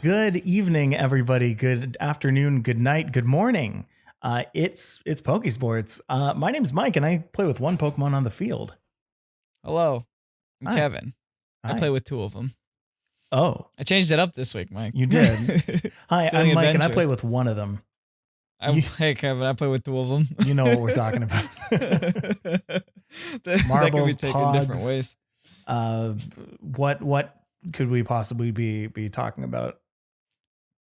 Good evening, everybody. Good afternoon, good night, good morning. It's Pokésports. My name's Mike, and I play with one Pokemon on the field. Hello, I'm Hi. Kevin. I Hi. play with two of them. Oh, I changed it up this week, Mike. you did. Hi, Feeling I'm Mike, and I adventurous. play with one of them. Hey, Kevin, I play with two of them. You know what we're talking about. that can Marbles, be taken different pogs. ways. What could we possibly be talking about?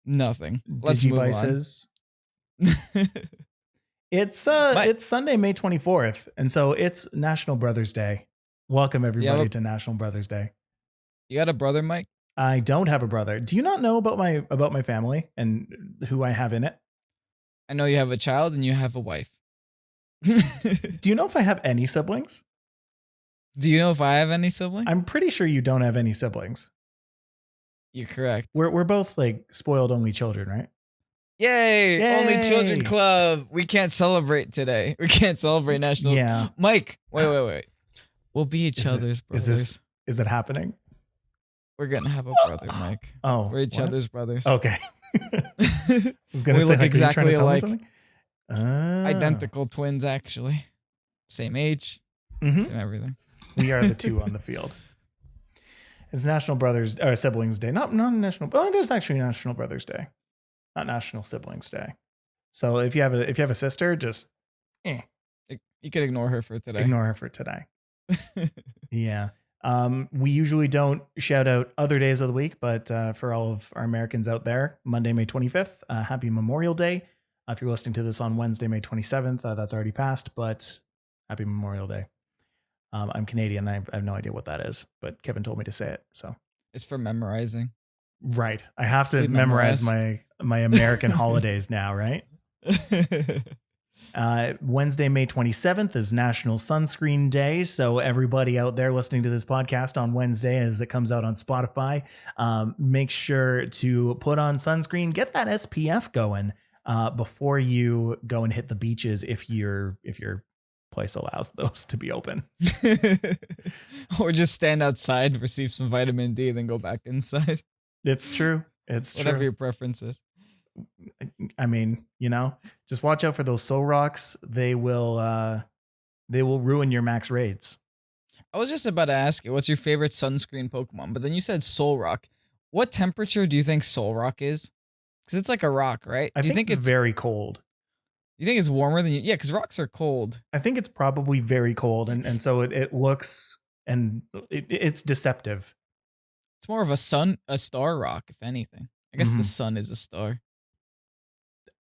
Nothing. Let's move on. Digivices. It's Sunday, May 24th, and so it's National Brothers Day. Welcome everybody to National Brothers Day. You got a brother, Mike? I don't have a brother. Do you not know about my family and who I have in it? I know you have a child and you have a wife. Do you know if I have any siblings? Do you know if I have any siblings? I'm pretty sure you don't have any siblings. You're correct. We're both like spoiled only children, right? Yay! Yay! Only Children Club. We can't celebrate today. We can't celebrate National. Yeah. Mike, wait. We'll be each other's brothers. Is it happening? We're gonna have a brother, Mike. Oh, We're each other's brothers. Okay. I was gonna We say look like, exactly are you trying to tell me alike. something? Identical twins, actually. Same age, Mhm. same everything. We are the two on the field. It's National Brothers or Siblings Day. Not National. Oh, it is actually National Brothers Day, not National Siblings Day. So if you have a sister, just You could ignore her for today. ignore her for today. Yeah. We usually don't shout out other days of the week, but for all of our Americans out there, Monday, May 25th, happy Memorial Day. If you're listening to this on Wednesday, May 27th, that's already passed, but happy Memorial Day. I'm Canadian. I have no idea what that is, but Kevin told me to say it. So It's for memorizing. right, I have to We memorize memorize. my American holidays now, right? Wednesday, May 27th is National Sunscreen Day. So everybody out there listening to this podcast on Wednesday as it comes out on Spotify, make sure to put on sunscreen, get that SPF going before you go and hit the beaches if your place allows those to be open. Or just stand outside, receive some vitamin D, then go back inside. It's true. It's Whatever true. your preference is. I mean, just watch out for those soul rocks. They will ruin your max raids. I was just about to ask you, what's your favorite sunscreen Pokemon? But then you said Solrock. What temperature do you think Solrock is? Because it's like a rock, right? I Do you think it's very cold. You think it's warmer than you? Yeah, because rocks are cold. I think it's probably very cold, and so it looks and it's deceptive. It's more of a star rock, if anything. I guess Mhm. the sun is a star.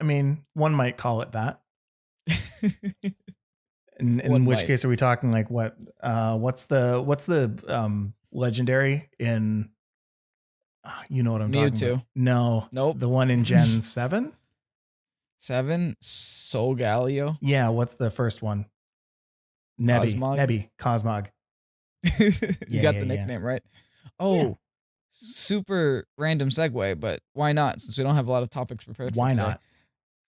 I mean, one might call it that. In One which might. case are we talking like what? What's the legendary in? You know what I'm talking Mewtwo. about? No, Nope. the one in Gen 7. 7, Solgaleo. Yeah, what's the first one? Nebby, Cosmog. You Yeah, got yeah, the yeah. nickname right. Oh, Yeah. super random segue, but why not? Since we don't have a lot of topics prepared. For Why today.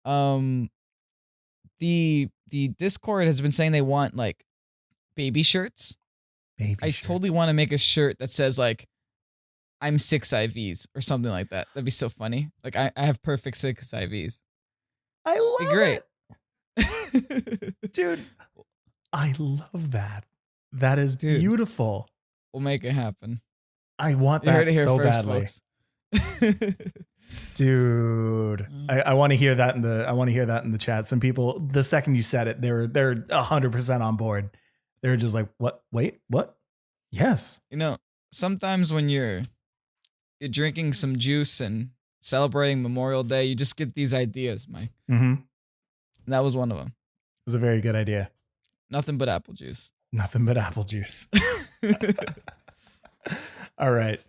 not? The Discord has been saying they want like baby shirts. Baby I shirts. totally want to make a shirt that says like I'm 6 IVs or something like that. That'd be so funny. Like I have perfect 6 IVs. I love Be great. it. Dude, I love that. That is Dude. beautiful. We'll make it happen. I want You heard that it here so first, badly. folks. Dude, I want to hear that in the chat. Some people, the second you said it, they're 100% on board. They're just like, "What? Wait, what?" Yes. Sometimes when you're drinking some juice and celebrating Memorial Day, you just get these ideas, Mike. Mm-hmm. And that was one of them. It was a very good idea. Nothing but apple juice. Nothing but apple juice. All right.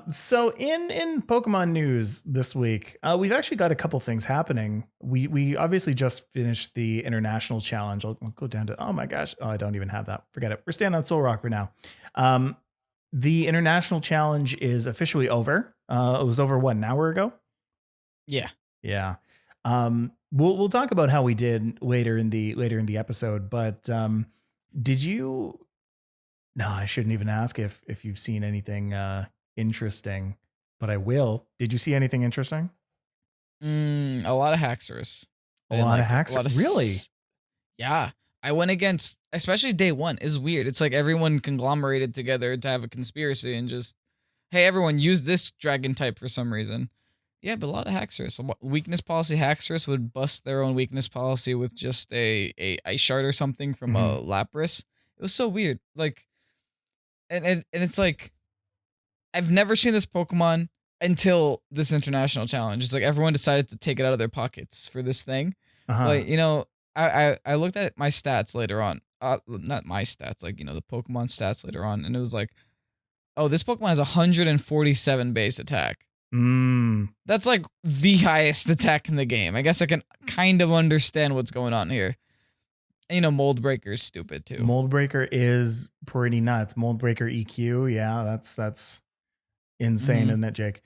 So in Pokemon news this week, we've actually got a couple things happening. We obviously just finished the international challenge. I'll go down to, oh my gosh. Oh, I don't even have that. Forget it. We're staying on Soul Rock for now. The international challenge is officially over. It was over an hour ago? Yeah. Yeah. We'll talk about how we did later in the episode, but did you? No, I shouldn't even ask if you've seen anything interesting but I will. Did you see anything interesting? A lot of Haxorus. A lot of Haxorus. Really? Yeah. I went against, especially day one. Is weird. It's like everyone conglomerated together to have a conspiracy and just, hey, everyone use this dragon type for some reason. Yeah, but a lot of Haxorus. Weakness policy Haxorus would bust their own weakness policy with just a ice shard or something from a Lapras. It was so weird. Like, and it's like, I've never seen this Pokemon until this international challenge. It's like everyone decided to take it out of their pockets for this thing. Like, you know, I looked at my stats later on. Not my stats, like, you know, the Pokemon stats later on, and it was like, oh, this Pokemon has 147 base attack. That's like the highest attack in the game. I guess I can kind of understand what's going on here. And, you know, Mold Breaker is stupid too. Mold Breaker is pretty nuts. Mold Breaker EQ, yeah, that's insane, isn't it, Jake?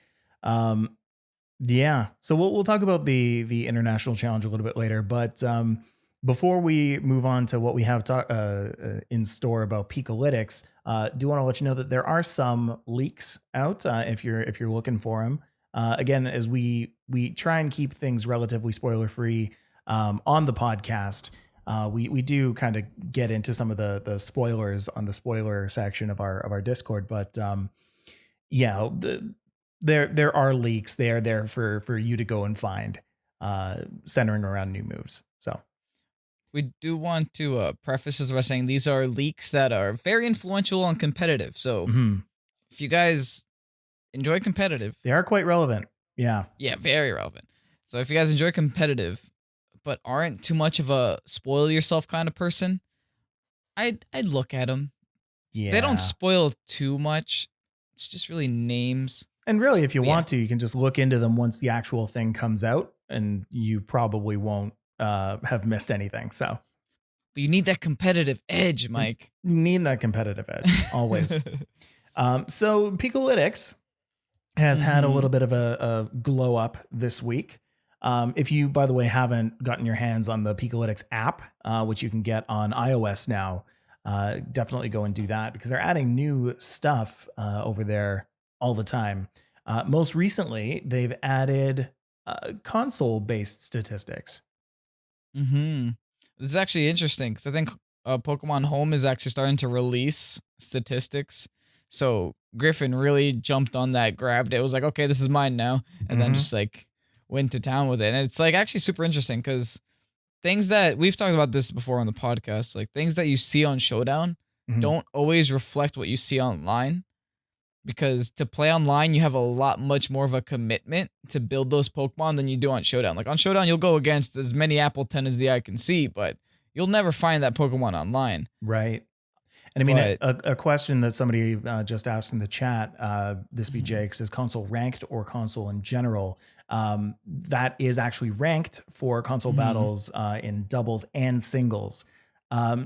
Yeah. So we'll talk about the international challenge a little bit later, but before we move on to what we have in store about Pikalytics, do want to let you know that there are some leaks out if you're looking for them. Again, as we try and keep things relatively spoiler free on the podcast, we do kind of get into some of the spoilers on the spoiler section of our Discord, but yeah, there are leaks. They are there for you to go and find, centering around new moves. So we do want to preface this by saying these are leaks that are very influential on competitive. So if you guys enjoy competitive, they are quite relevant. Yeah, very relevant. So if you guys enjoy competitive, but aren't too much of a spoil yourself kind of person, I'd look at them. Yeah, they don't spoil too much. It's just really names. And really, if you want to, you can just look into them once the actual thing comes out, and you probably won't have missed anything. So, but you need that competitive edge, Mike. You need that competitive edge always. So Pikalytics has had a little bit of a glow up this week. If you, by the way, haven't gotten your hands on the Pikalytics app, which you can get on iOS now, definitely go and do that, because they're adding new stuff over there all the time. Most recently, they've added console-based statistics. This is actually interesting, because I think Pokemon Home is actually starting to release statistics. So Griffin really jumped on that, grabbed it, was like, okay, this is mine now, and then just like went to town with it. And it's like actually super interesting, because things that we've talked about this before on the podcast, like things that you see on Showdown don't always reflect what you see online. Because to play online, you have a lot much more of a commitment to build those Pokemon than you do on Showdown. Like on Showdown, you'll go against as many Appleton as the eye can see, but you'll never find that Pokemon online. Right. And I mean, a question that somebody just asked in the chat, this be Jake's, is console ranked or console in general? That is actually ranked for console battles in doubles and singles.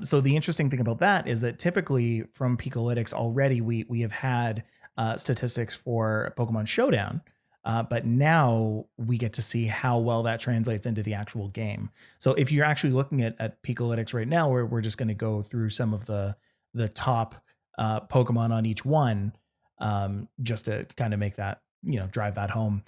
So the interesting thing about that is that typically from Pikalytics already, we have had statistics for Pokemon Showdown, but now we get to see how well that translates into the actual game. So if you're actually looking at Pikalytics right now, we're just going to go through some of the top Pokemon on each one, just to kind of make that, drive that home.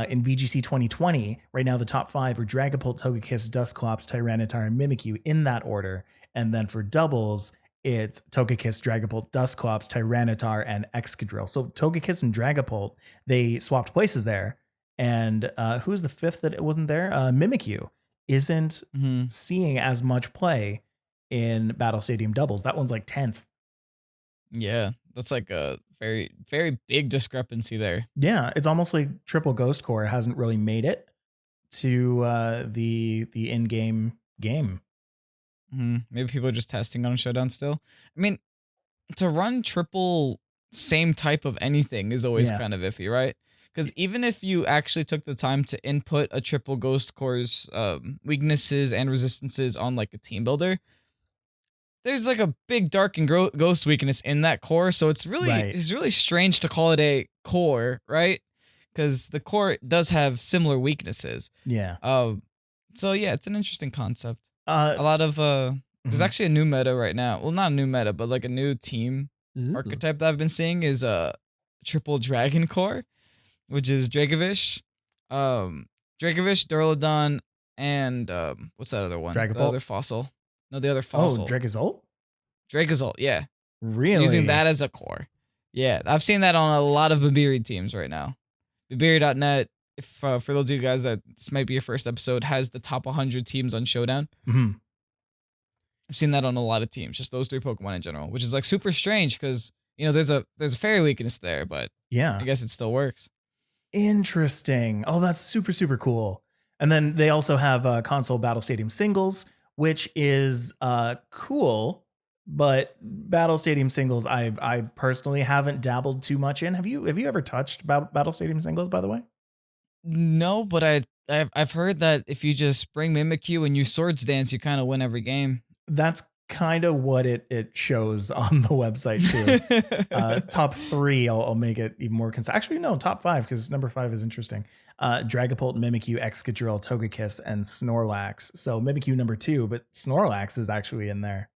In VGC 2020, right now the top 5 are Dragapult, Togekiss, Dusclops, Tyranitar, and Mimikyu in that order. And then for doubles, it's Togekiss, Dragapult, Dusclops, Tyranitar, and Excadrill. So Togekiss and Dragapult, they swapped places there. And who's the 5th that it wasn't there? Mimikyu isn't seeing as much play in Battle Stadium doubles. That one's like 10th. Yeah, that's like a very, very big discrepancy there. Yeah, it's almost like Triple Ghost Core hasn't really made it to the in-game game. Maybe people are just testing on Showdown still. I mean, to run triple same type of anything is always kind of iffy, right? Because even if you actually took the time to input a Triple Ghost Core's weaknesses and resistances on like a team builder, there's like a big dark and ghost weakness in that core, so it's really strange to call it a core, right? Because the core does have similar weaknesses. Yeah. So yeah, it's an interesting concept. A lot of there's actually a new meta right now. Well, not a new meta, but like a new team archetype that I've been seeing is a triple dragon core. which is Dracovish, Duraludon, and what's that other one? The Dragapult? other fossil. No, the other fossil. Oh, Dracozolt? Dracozolt, yeah. Really? Using that as a core. Yeah, I've seen that on a lot of Babiri teams right now. Babiri.net, if for those of you guys that this might be your first episode, has the top 100 teams on Showdown. Mm-hmm. I've seen that on a lot of teams, just those 3 Pokemon in general, which is like super strange because there's a fairy weakness there, but yeah, I guess it still works. Interesting. Oh, that's super, super cool. And then they also have console Battle Stadium singles, which is cool. But Battle Stadium singles, I personally haven't dabbled too much in. Have you ever touched Battle Stadium singles, by the way? No, but I've heard that if you just bring Mimikyu and you Swords Dance, you kind of win every game. That's kind of what it shows on the website too. Top 3, I'll make it even more Actually, no, top 5, because number 5 is interesting. Dragapult, Mimikyu, Excadrill, Togekiss, and Snorlax. So Mimikyu number 2, but Snorlax is actually in there.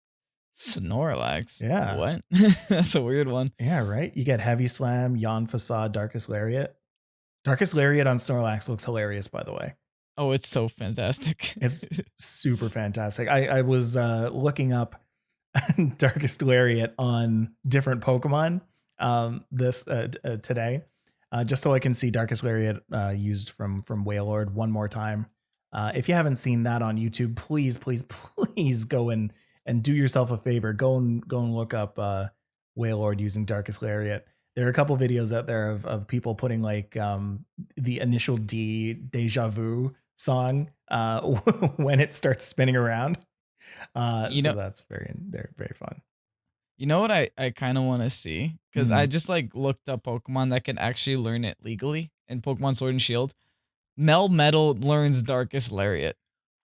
Snorlax? Yeah. What? That's a weird one. Yeah, right? You get Heavy Slam, Yawn Facade, Darkest Lariat. Darkest Lariat on Snorlax looks hilarious, by the way. Oh, it's so fantastic. It's super fantastic. I was looking up Darkest Lariat on different Pokemon today, just so I can see Darkest Lariat used from Wailord one more time. If you haven't seen that on YouTube, please go and do yourself a favor. Go and look up Wailord using Darkest Lariat. There are a couple videos out there of people putting like the initial D Deja Vu song when it starts spinning around. So that's very, very, very fun. You know what I kind of want to see? Because I just like looked up Pokemon that can actually learn it legally in Pokemon Sword and Shield. Melmetal learns Darkest Lariat.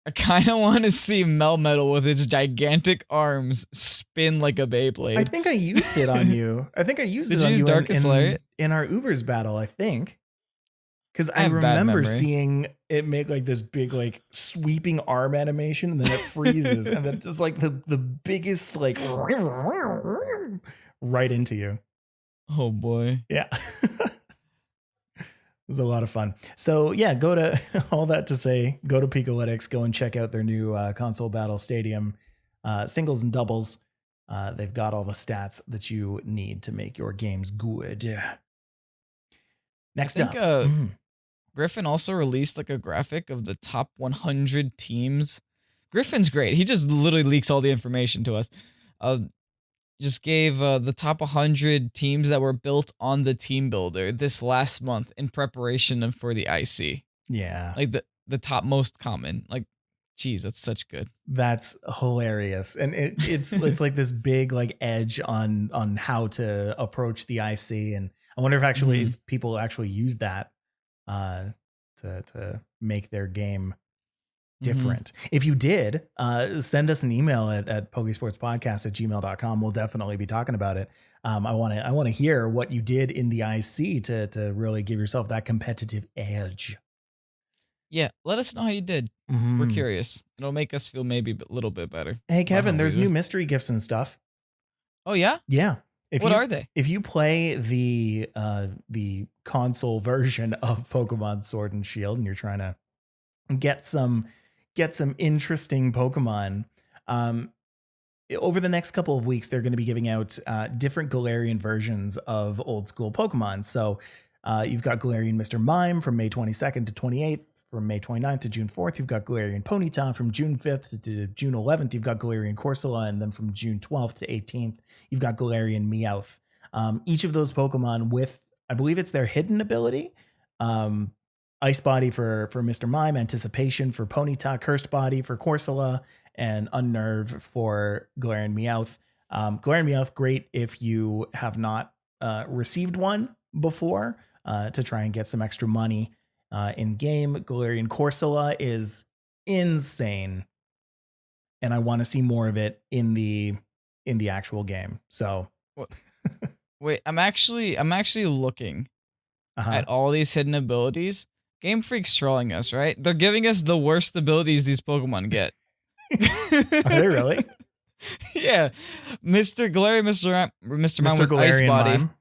I kind of want to see Melmetal with its gigantic arms spin like a Beyblade. I think I used it on you. I think I used it on you Darkest Lariat? In our Ubers battle, I think. Because I remember seeing it make like this big like sweeping arm animation, and then it freezes, and then just like the biggest like right into you. Oh boy. Yeah. It was a lot of fun. So yeah, go to all that to say, go to Pikalytics, go and check out their new console Battle Stadium singles and doubles. They've got all the stats that you need to make your games good. Next up. Griffin also released like a graphic of the top 100 teams. Griffin's great. He just literally leaks all the information to us. Just gave the top 100 teams that were built on the team builder this last month in preparation for the IC. Yeah. Like the top most common. Like, geez, that's such good. That's hilarious. And it's like this big like edge on how to approach the IC. And I wonder if actually if people actually use that to make their game different. If you did, send us an email at pokesportspodcast@gmail.com. We'll definitely be talking about it. I want to hear what you did in the IC to really give yourself that competitive edge. Yeah, let us know how you did. We're curious. It'll make us feel maybe a little bit better. Hey Kevin, there's new mystery gifts and stuff. Oh yeah? Yeah. What are they? If you play the console version of Pokemon Sword and Shield and you're trying to get some interesting Pokemon, over the next couple of weeks, they're going to be giving out different Galarian versions of old school Pokemon. So you've got Galarian Mr. Mime from May 22nd to 28th. From May 29th to June 4th, you've got Galarian Ponyta. From June 5th to June 11th, you've got Galarian Corsola. And then from June 12th to 18th, you've got Galarian Meowth. Each of those Pokemon with, I believe it's their hidden ability. Ice Body for Mr. Mime, Anticipation for Ponyta, Cursed Body for Corsola, and Unnerve for Galarian Meowth. Galarian Meowth, great if you have not received one before to try and get some extra money in game. Galarian Corsola is insane, and I want to see more of it in the actual game. So, wait, I'm actually looking at all these hidden abilities. Game Freak's trolling us, right? They're giving us the worst abilities these Pokemon get. Are they really? Yeah, Mr. Galarian, Mr. Mime with Galarian Ice Body. Mime.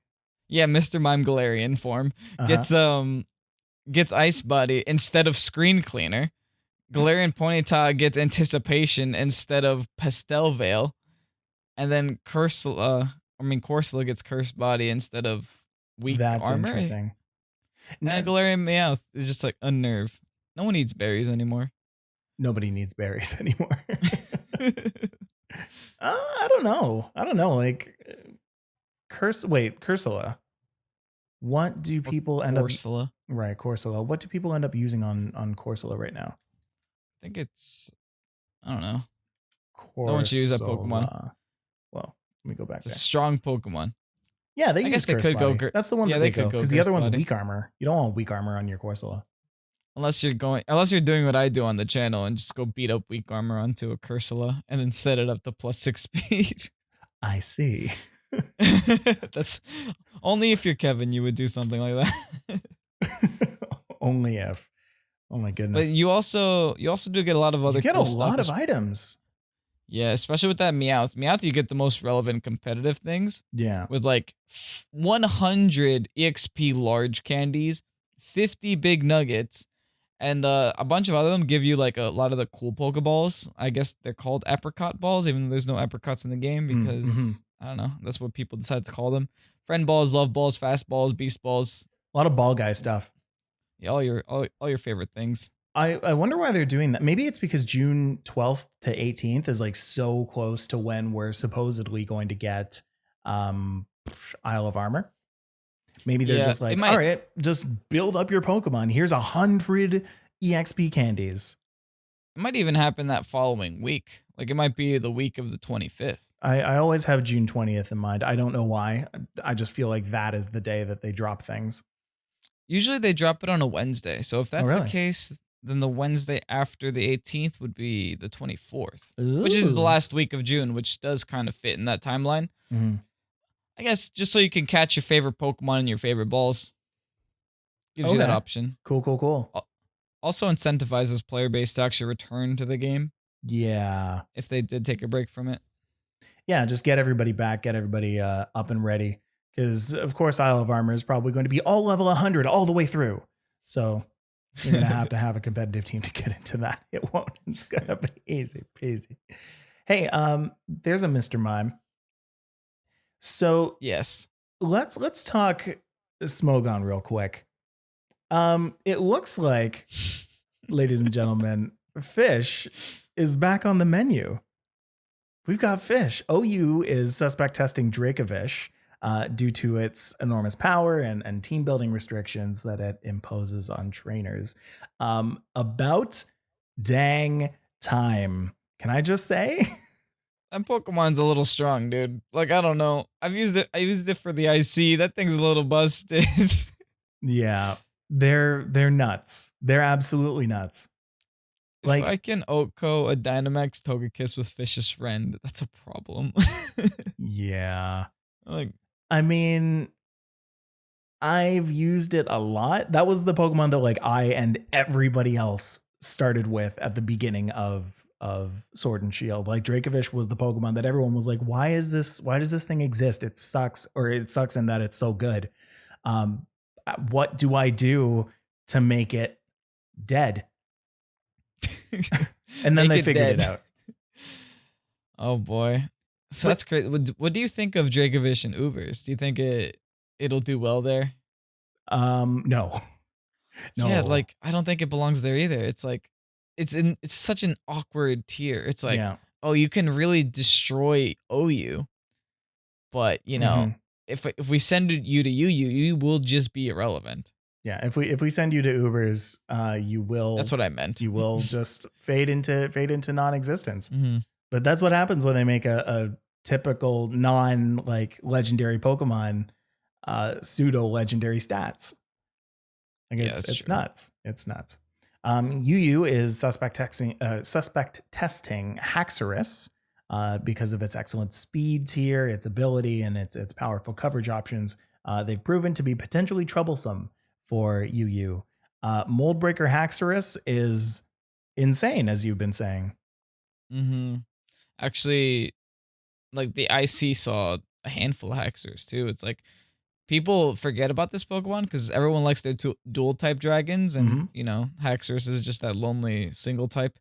Yeah, Mr. Mime Galarian form gets Ice Body instead of Screen Cleaner. Galarian Ponyta gets Anticipation instead of Pastel Veil, and then Corsola gets Cursed Body instead of Weak That's Armor. interesting. And Galarian Meowth is just like Unnerve. No one eats berries anymore. Nobody needs berries anymore. I don't know. Like Cursula. What do people end up? Right, Corsola. What do people end up using on Corsola right now? I think it's, I don't know. Corsola. No one should use that Pokemon. Well, let me go back. It's a strong Pokemon. Yeah, I guess they could go. That's the one that they go because the other one's body. weak armor. You don't want weak armor on your Corsola. Unless you're doing what I do on the channel and just go beat up weak armor onto a Cursula and then set it up to +6 speed. I see. That's only if you're Kevin, you would do something like that. Only if. Oh my goodness. But you also do get a lot of other. You get a lot of items. Yeah, especially with that Meowth. Meowth, you get the most relevant competitive things. Yeah. With like 100 EXP large candies, 50 big nuggets, and a bunch of other them give you like a lot of the cool Pokeballs. I guess they're called apricot balls, even though there's no apricots in the game because I don't know. That's what people decide to call them. Friend balls, love balls, fast balls, beast balls. A lot of ball guy stuff. Yeah, all your favorite things. I wonder why they're doing that. Maybe it's because June 12th to 18th is like so close to when we're supposedly going to get Isle of Armor. Maybe they're just like, all right, just build up your Pokemon. Here's 100 EXP candies. It might even happen that following week. Like it might be the week of the 25th. I always have June 20th in mind. I don't know why. I just feel like that is the day that they drop things. Usually they drop it on a Wednesday. So if that's the case, then the Wednesday after the 18th would be the 24th, which is the last week of June, which does kind of fit in that timeline. Mm-hmm. I guess just so you can catch your favorite Pokemon and your favorite balls. Gives you that option. Cool. Also incentivizes player base to actually return to the game. Yeah. If they did take a break from it. Yeah, just get everybody back, get everybody up and ready. Because, of course, Isle of Armor is probably going to be all level 100 all the way through. So you're going to have a competitive team to get into that. It won't. It's going to be easy peasy. Hey, there's a Mr. Mime. So yes, let's talk Smogon real quick. It looks like, ladies and gentlemen, Fish is back on the menu. We've got Fish. OU is suspect testing Dracovish due to its enormous power and team building restrictions that it imposes on trainers. About dang time. Can I just say? That Pokemon's a little strong, dude. Like, I don't know. I used it for the IC. That thing's a little busted. Yeah. They're nuts. They're absolutely nuts. If I can Oatco a Dynamax Togekiss with Fish's friend, that's a problem. Yeah. Like, I mean, I've used it a lot. That was the Pokemon that like I and everybody else started with at the beginning of Sword and Shield. Like Dracovish was the Pokemon that everyone was like, why does this thing exist? It sucks, or it sucks in that it's so good. What do I do to make it dead? And then they figured it out. Oh boy. So that's great. What do you think of Dracovish and Ubers? Do you think it'll do well there? No. Yeah, like I don't think it belongs there either. It's like it's such an awkward tier. It's like, oh, you can really destroy OU, but you know, if we send you to you will just be irrelevant. Yeah, if we send you to Ubers, you will. That's what I meant. You will just fade into non-existence. Mm-hmm. But that's what happens when they make a typical non legendary Pokemon pseudo legendary stats. Like it's nuts. It's nuts. UU is suspect testing Haxorus because of its excellent speeds here, its ability, and its powerful coverage options. They've proven to be potentially troublesome for UU. Moldbreaker Haxorus is insane, as you've been saying. Mm-hmm. Actually, like the IC saw a handful of Haxorus too. It's like people forget about this Pokemon because everyone likes their dual type dragons, and Haxorus is just that lonely single type.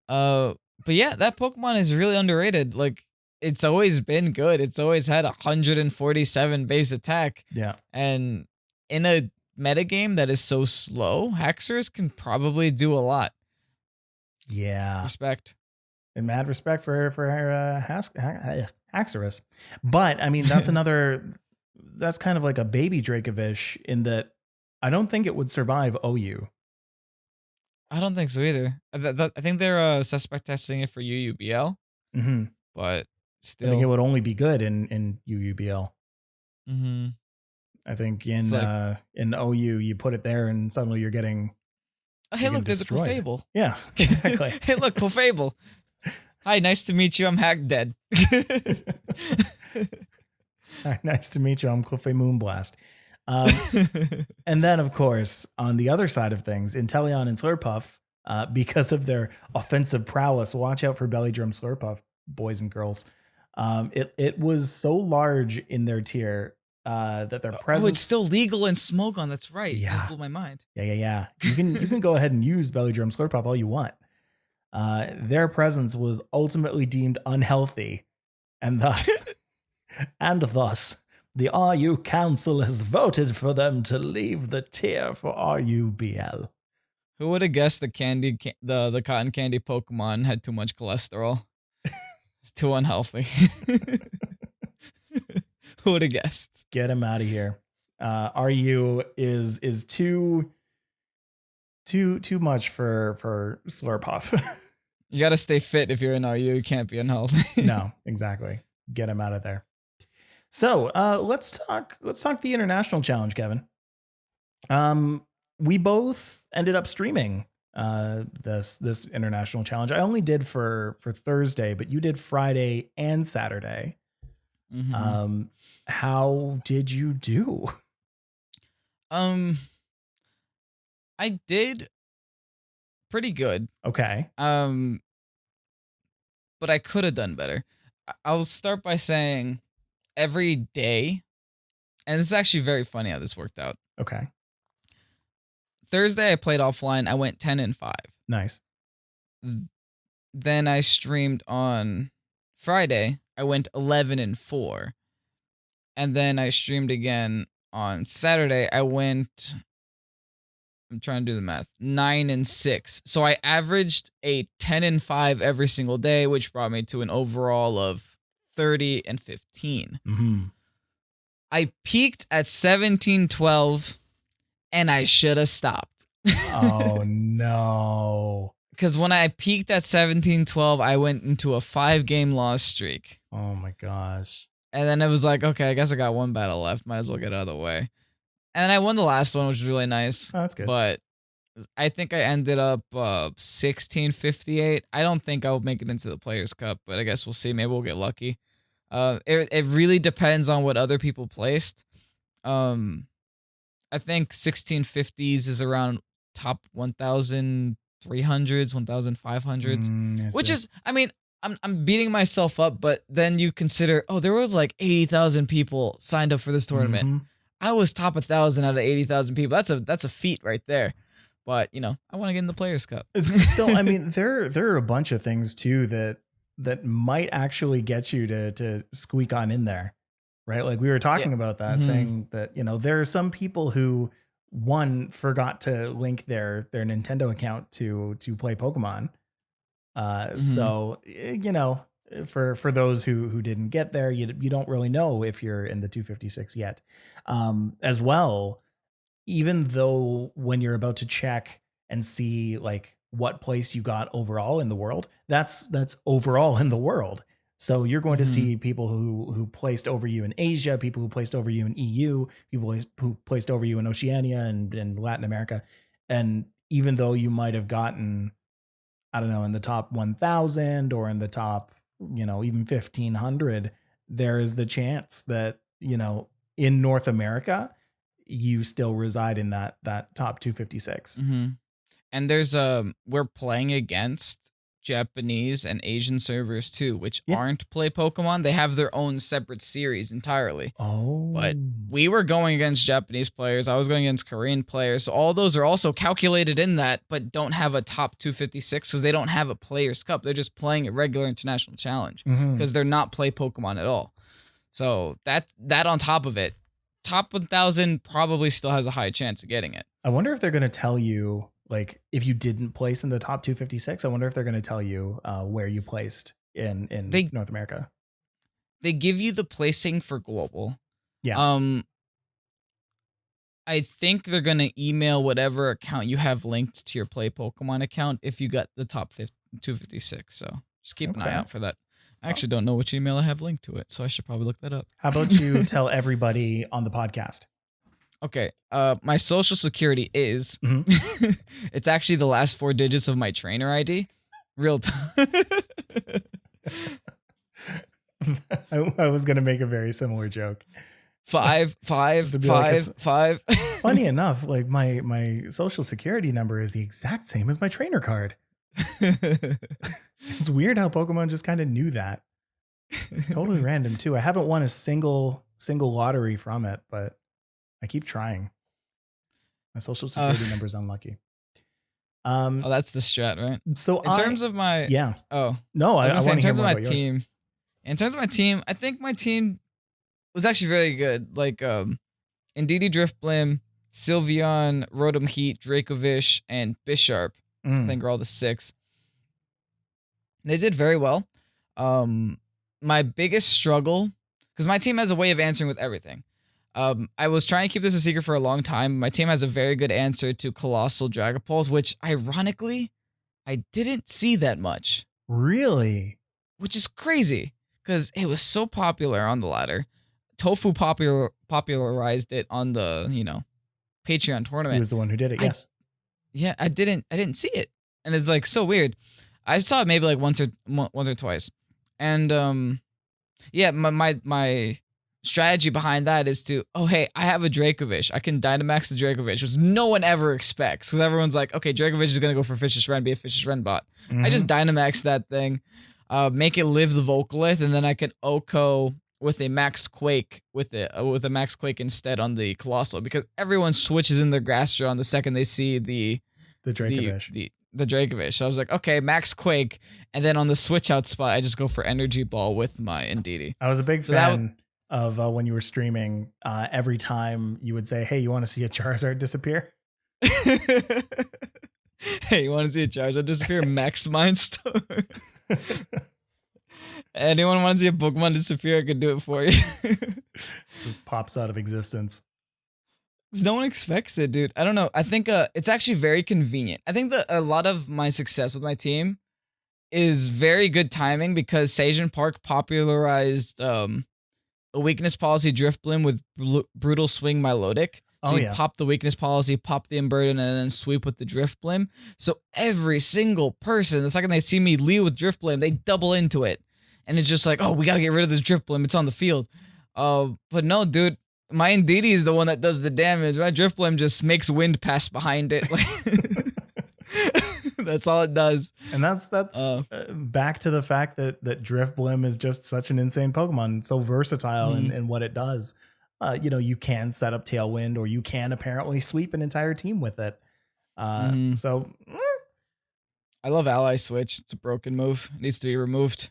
But yeah, that Pokemon is really underrated. Like, it's always been good. It's always had 147 base attack. Yeah. And in a metagame that is so slow, Haxorus can probably do a lot. Yeah. Respect. And mad respect for Haxorus. But I mean, that's that's kind of like a baby Dracovish in that I don't think it would survive OU. I don't think so either. I think they're suspect testing it for UUBL. Mm-hmm. But still, I think it would only be good in UUBL. Mm-hmm. I think in OU you put it there and suddenly you're getting. Oh, hey, look, there's a Clefable. Yeah, exactly. Hey, look, Clefable. Hi, nice to meet you. I'm Hack Dead. Hi, nice to meet you. I'm Clefable Moonblast. And then, of course, on the other side of things, Inteleon and Slurpuff, because of their offensive prowess, watch out for Belly Drum Slurpuff, boys and girls. It was so large in their tier that their presence. Oh, it's still legal in Smogon. That's right. Yeah. Just blew my mind. Yeah. You can go ahead and use Belly Drum Slurpuff all you want. Their presence was ultimately deemed unhealthy, and thus. And thus, the RU Council has voted for them to leave the tier for RUBL. Who would have guessed the cotton candy Pokemon had too much cholesterol? It's too unhealthy. Who would have guessed? Get him out of here. RU is too much for Slurpuff. You got to stay fit if you're in RU. You can't be unhealthy. No, exactly. Get him out of there. So let's talk the international challenge, Kevin. We both ended up streaming this international challenge. I only did for Thursday, but you did Friday and Saturday. Mm-hmm. How did you do? I did pretty good. Okay. But I could have done better. I'll start by saying every day, and this is actually very funny how this worked out. Okay. Thursday I played offline. I went 10-5. Nice. Then I streamed on Friday. I went 11-4. And then I streamed again on Saturday. I went, I'm trying to do the math, 9-6. So I averaged a 10-5 every single day, which brought me to an overall of 30-15. Mm-hmm. I peaked at 17-12, and I should have stopped. Oh no! Because when I peaked at 17-12, I went into a 5-game loss streak. Oh my gosh! And then it was like, okay, I guess I got one battle left. Might as well get it out of the way. And I won the last one, which was really nice. Oh, that's good. But I think I ended up 16-58. I don't think I'll make it into the Players' Cup, but I guess we'll see. Maybe we'll get lucky. It really depends on what other people placed. I think 1650s is around top 1,300s, 1,500s, which is, I mean, I'm beating myself up, but then you consider, there was like 80,000 people signed up for this tournament. Mm-hmm. I was top 1,000 out of 80,000 people. That's a feat right there. But I want to get in the Players' Cup. So I mean, there are a bunch of things too that might actually get you to squeak on in there, right? Like we were talking about that, mm-hmm. saying that there are some people who forgot to link their Nintendo account to play Pokemon. Mm-hmm. So for those who didn't get there, you don't really know if you're in the 256 yet. As well, even though when you're about to check and see like what place you got overall in the world, that's overall in the world. So you're going to see people who placed over you in Asia, people who placed over you in EU, people who placed over you in Oceania and Latin America. And even though you might have gotten, I don't know, in the top 1,000 or in the top, even 1,500, there is the chance that, in North America, you still reside in that top 256. Mm-hmm. And there's we're playing against Japanese and Asian servers too, which Yeah. aren't play Pokemon. They have their own separate series entirely. Oh. But we were going against Japanese players. I was going against Korean players. So all those are also calculated in that, but don't have a top 256 because they don't have a Players Cup. They're just playing a regular international challenge because they're not play Pokemon at all. So that on top of it, top 1,000 probably still has a high chance of getting it. I wonder if they're going to tell you, like, if you didn't place in the top 256, I wonder if they're going to tell you where you placed in North America. They give you the placing for global. Yeah. I think they're going to email whatever account you have linked to your Play Pokemon account if you got the top 256. So just keep an eye out for that. I actually don't know which email I have linked to it, so I should probably look that up. How about you tell everybody on the podcast? Okay. My social security is, it's actually the last 4 digits of my trainer ID. Real time. I was going to make a very similar joke. 5 5 5 5. Funny enough, like my social security number is the exact same as my trainer card. It's weird how Pokemon just kind of knew that. It's totally random too. I haven't won a single lottery from it, but I keep trying. My social security number is unlucky. Oh, that's the strat, right? So in terms of my no, I was gonna say, in terms of my team. In terms of my team, I think my team was actually very good. Like Indeedee Driftblim, Sylveon, Rotom Heat, Dracovish, and Bisharp. I think are all the 6. They did very well. My biggest struggle, because my team has a way of answering with everything. I was trying to keep this a secret for a long time. My team has a very good answer to Colossal Dragapults, which ironically, I didn't see that much. Really? Which is crazy, because it was so popular on the ladder. Tofu popularized it on the, Patreon tournament. He was the one who did it, yes. Yeah, I didn't see it. And it's like so weird. I saw it maybe like once or twice. And my strategy behind that is to, hey, I have a Dracovish. I can Dynamax the Dracovish, which no one ever expects. Because everyone's like, okay, Dracovish is going to go for Fishious Rend, be a Fishious Rend bot. I just Dynamax that thing, make it live the Volcalith, and then I can OHKO with a Max Quake with a Max Quake instead on the Colossal, because everyone switches in their Grassdra the second they see the Dracovish. The Dracovish. So I was like, okay, Max Quake, and then on the switch out spot, I just go for Energy Ball with my Indeedee. I was a big fan of when you were streaming. Every time you would say, "Hey, you want to see a Charizard disappear?" Hey, you want to see a Charizard disappear? Max Mindstorm. Anyone want to see a Pokemon disappear? I could do it for you. Just pops out of existence. No one expects it, dude. I don't know. I think it's actually very convenient. I think that a lot of my success with my team is very good timing, because Seijin Park popularized a weakness policy Driftblim with Brutal Swing Milotic. So you pop the weakness policy, pop the Unburden, and then sweep with the Driftblim. So every single person, the second they see me lead with Driftblim, they double into it. And it's just like, oh, we got to get rid of this Driftblim. It's on the field. But no, dude. My Indeedee is the one that does the damage. My Driftblim just makes wind pass behind it. That's all it does. And that's back to the fact that Driftblim is just such an insane Pokemon. It's so versatile in what it does. You can set up Tailwind, or you can apparently sweep an entire team with it. So I love Ally Switch. It's a broken move. It needs to be removed.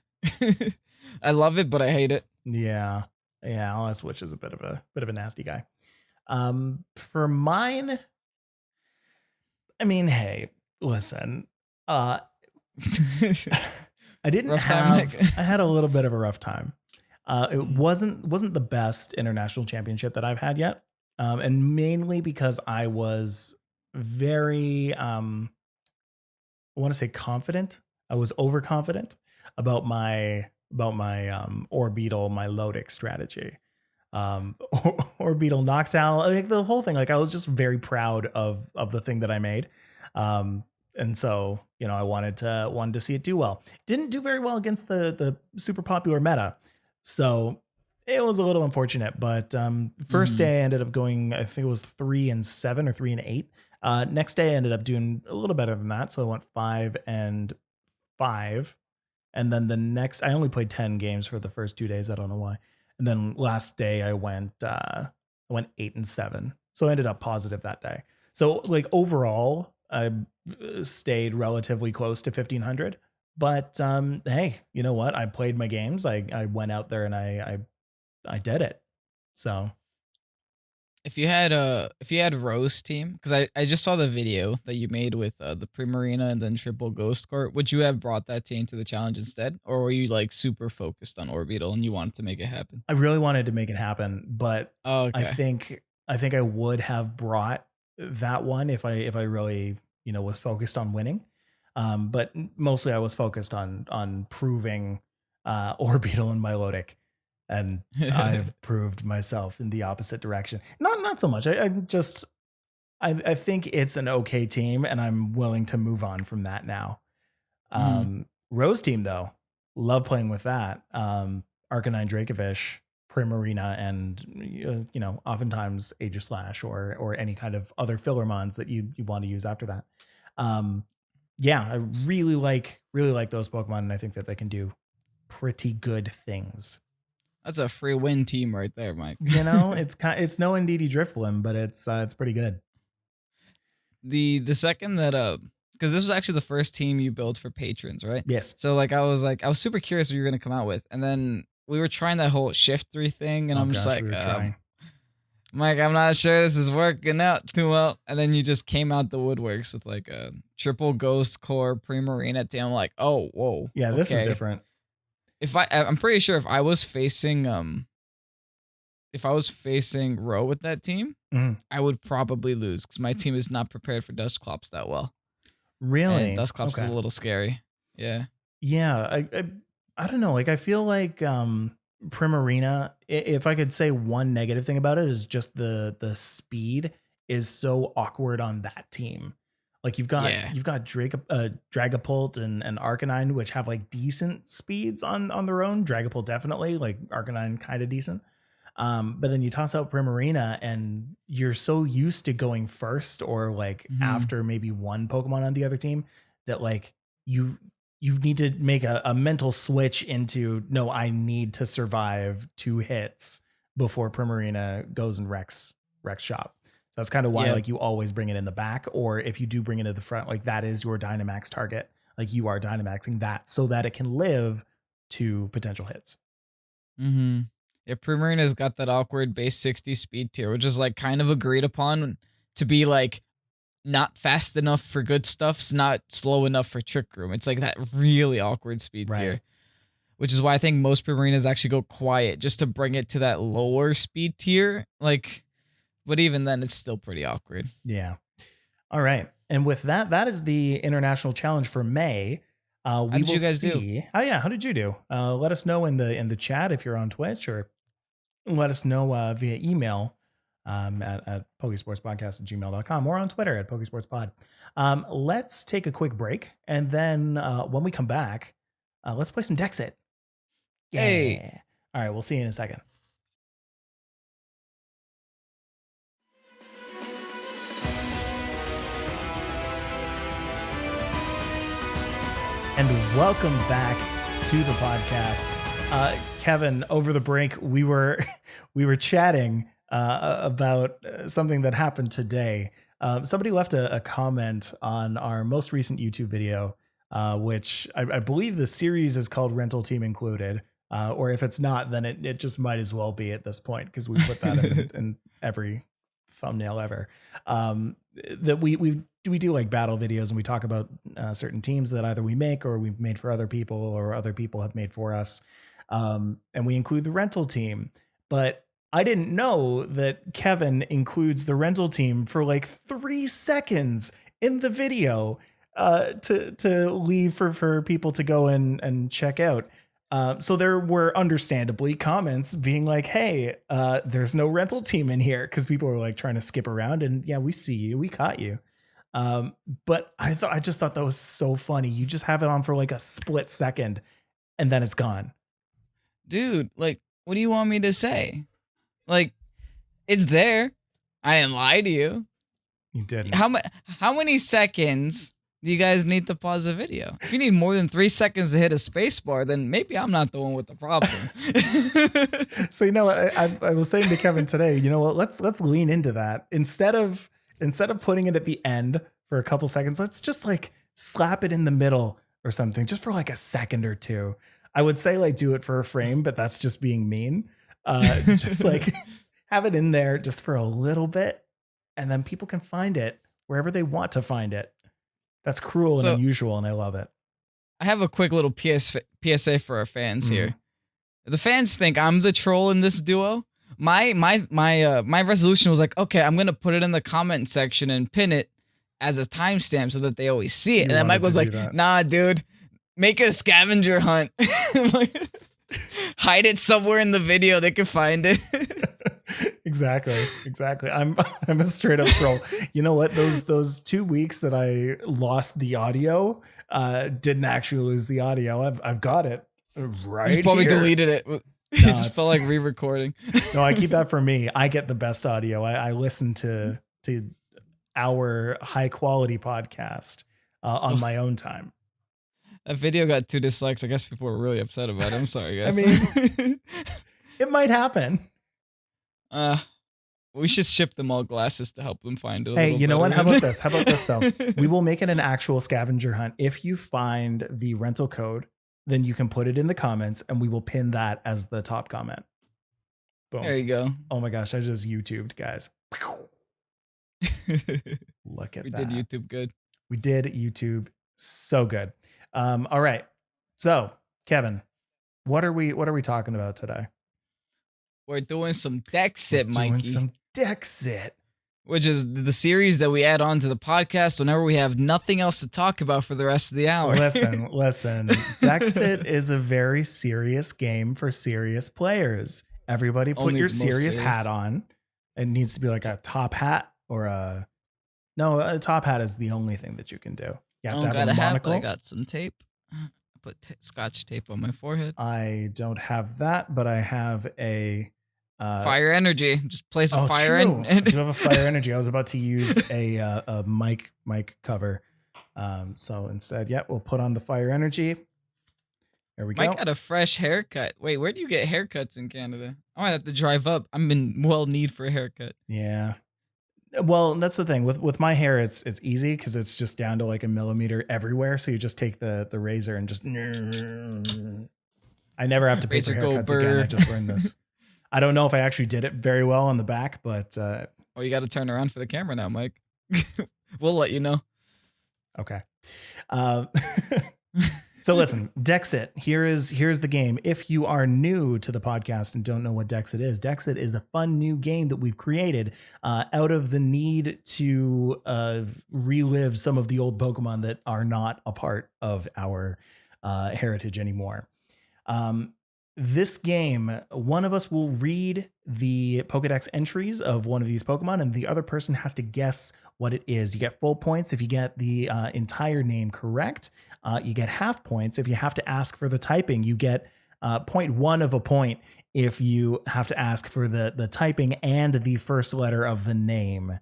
I love it, but I hate it. Yeah. Ally Switch is a bit of a nasty guy. For mine, I mean, hey, listen. I didn't rough have. time, I had a little bit of a rough time. It wasn't the best international championship that I've had yet, and mainly because I was very, I want to say confident. I was overconfident about my Orbeetle, my Lodic strategy. Orbeetle Noctowl, like the whole thing. Like I was just very proud of the thing that I made. And so, I wanted to see it do well. Didn't do very well against the super popular meta. So it was a little unfortunate, but first day I ended up going, I think it was 3-7 or 3-8. Next day I ended up doing a little better than that. So I went 5-5 5. And then the next, I only played 10 games for the first 2 days. I don't know why. And then last day I went 8 and 7. So I ended up positive that day. So like overall, I stayed relatively close to 1500. But hey, you know what? I played my games. I went out there and I did it. So If you had Rose team, because I just saw the video that you made with the Primarina and then Triple Ghost Court, would you have brought that team to the challenge instead, or were you like super focused on Orbeetle and you wanted to make it happen? I really wanted to make it happen, but Oh, I okay. think I would have brought that one if I really was focused on winning. But mostly I was focused on proving Orbeetle and Milotic, and I've proved myself in the opposite direction. Not so much. I think it's an okay team, and I'm willing to move on from that now. Mhm. Rose team though, love playing with that. Arcanine, Dracovish, Primarina, and oftentimes Aegislash or any kind of other filler mons that you want to use after that. Yeah, I really like those Pokemon, and I think that they can do pretty good things. That's a free win team right there, Mike. It's no Indeedee Drifblim, but it's pretty good. The second that because this was actually the first team you built for patrons, right? Yes. So I was super curious what you were gonna come out with, and then we were trying that whole shift 3 thing, and I'm just like, we were trying. Mike, I'm not sure this is working out too well. And then you just came out the woodworks with like a triple ghost core Primarina team. I'm like, oh, whoa. Yeah, this is different. I'm pretty sure if I was facing Row with that team, I would probably lose because my team is not prepared for Dusclops that well. Really? And Dusclops is a little scary. Yeah. Yeah, I don't know. Like I feel like Primarina, if I could say one negative thing about it, is just the speed is so awkward on that team. Like you've got Dragapult and Arcanine, which have like decent speeds on their own. Dragapult definitely, like Arcanine kind of decent. But then you toss out Primarina and you're so used to going first or like after maybe one Pokemon on the other team that like you need to make a mental switch into, no, I need to survive 2 hits before Primarina goes and wrecks shop. So that's kind of why like you always bring it in the back, or if you do bring it to the front, like that is your Dynamax target. Like you are Dynamaxing that so that it can live 2 potential hits. Mm-hmm. Yeah, Primarina's got that awkward base 60 speed tier, which is like kind of agreed upon to be like not fast enough for good stuffs, not slow enough for Trick Room. It's like that really awkward speed tier, which is why I think most Primarinas actually go quiet just to bring it to that lower speed tier. Like, but even then, it's still pretty awkward. Yeah. All right. And with that, that is the international challenge for May. How did you guys do? Oh yeah, how did you do? Let us know in the chat if you're on Twitch, or let us know via email at pokesportspodcast@gmail.com or on Twitter at pokesportspod. Let's take a quick break, and then when we come back, let's play some Dexit. Yeah. Hey. All right, we'll see you in a second. And welcome back to the podcast. Kevin, over the break, we were chatting about something that happened today. Somebody left a comment on our most recent YouTube video, which I believe the series is called Rental Team Included. Or if it's not, then it just might as well be at this point, because we put that in every thumbnail ever. That we do like battle videos, and we talk about certain teams that either we make or we've made for other people or other people have made for us. And we include the rental team. But I didn't know that Kevin includes the rental team for like 3 seconds in the video to leave for people to go and check out. So there were understandably comments being like, hey, there's no rental team in here, because people were like trying to skip around, and yeah, we see you, we caught you. But I just thought that was so funny. You just have it on for like a split second and then it's gone. Dude, like, what do you want me to say? Like, it's there. I didn't lie to you. You didn't. How many seconds you guys need to pause the video. If you need more than 3 seconds to hit a space bar, then maybe I'm not the one with the problem. So you know what I was saying to Kevin today, you know what, let's lean into that. Instead of putting it at the end for a couple seconds, let's just like slap it in the middle or something, just for like a second or two. I would say like do it for a frame, but that's just being mean. Just like have it in there just for a little bit, and then people can find it wherever they want to find it. That's cruel and unusual, and I love it. I have a quick little PSA for our fans here. The fans think I'm the troll in this duo. My resolution was like, okay, I'm gonna put it in the comment section and pin it as a timestamp so that they always see it. And then Mike was like, nah, dude, make a scavenger hunt. Hide it somewhere in the video. They can find it. Exactly. I'm a straight up troll. You know what? Those 2 weeks that I lost the audio, didn't actually lose the audio. I've got it right. You probably here. deleted it. It just felt like re-recording. No, I keep that for me. I get the best audio. I listen to our high quality podcast on my own time. That video got 2 dislikes. I guess people were really upset about it. I'm sorry, guys. I mean, it might happen. We should ship them all glasses to help them find it. Hey, you know what? How about this? How about this though? We will make it an actual scavenger hunt. If you find the rental code, then you can put it in the comments, and we will pin that as the top comment. Boom. There you go. Oh my gosh, I just YouTubed, guys. Look at that. We did YouTube good. We did YouTube so good. All right. So, Kevin, what are we talking about today? We're doing some Dexit, Mikey. Doing some Dexit. Which is the series that we add on to the podcast whenever we have nothing else to talk about for the rest of the hour. Listen. Dexit is a very serious game for serious players. Everybody put your serious hat on. It needs to be like a top hat or a top hat is the only thing that you can do. You have to have a monocle. I got some tape. I put scotch tape on my forehead. I don't have that, but I have a fire energy. Just place a fire energy. I do have a fire energy. I was about to use a mic cover. So instead, we'll put on the fire energy. There we go. Mike got a fresh haircut. Wait, where do you get haircuts in Canada? I might have to drive up. I'm in need for a haircut. Yeah. Well, that's the thing with my hair. It's easy because it's just down to like a millimeter everywhere. So you just take the razor and just. I never have to pay for haircuts again. I just learned this. I don't know if I actually did it very well on the back, but. You got to turn around for the camera now, Mike. We'll let you know. Okay. So listen, Dexit, here's the game. If you are new to the podcast and don't know what Dexit is a fun new game that we've created out of the need to relive some of the old Pokemon that are not a part of our heritage anymore. This game, one of us will read the Pokedex entries of one of these Pokemon, and the other person has to guess what it is. You get full points if you get the entire name correct. You get half points if you have to ask for the typing. You get 0.1 of a point if you have to ask for the typing and the first letter of the name.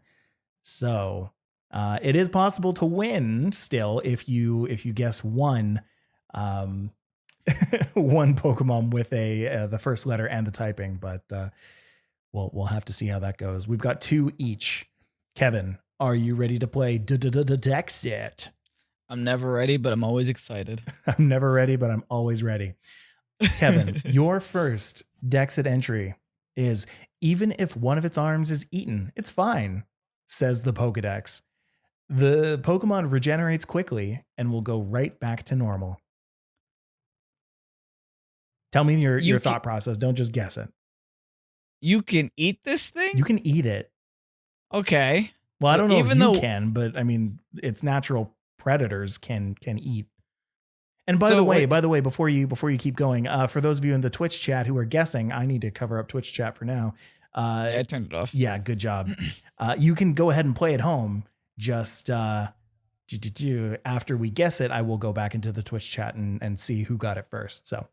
So it is possible to win still if you guess one Pokemon with the first letter and the typing, but we'll have to see how that goes. We've got 2 each. Kevin, are you ready to play Dexit? I'm never ready, but I'm always excited. I'm never ready, but I'm always ready. Kevin, your first Dexit entry is, even if one of its arms is eaten, it's fine, says the Pokedex. The Pokemon regenerates quickly and will go right back to normal. Tell me your thought process. Don't just guess it. You can eat this thing? You can eat it. Okay. Well, so I don't know if you can, but I mean, it's natural predators can eat. And by the way, before you keep going, for those of you in the Twitch chat who are guessing, I need to cover up Twitch chat for now. I turned it off. Yeah, good job. You can go ahead and play at home. Just after we guess it, I will go back into the Twitch chat and see who got it first. So.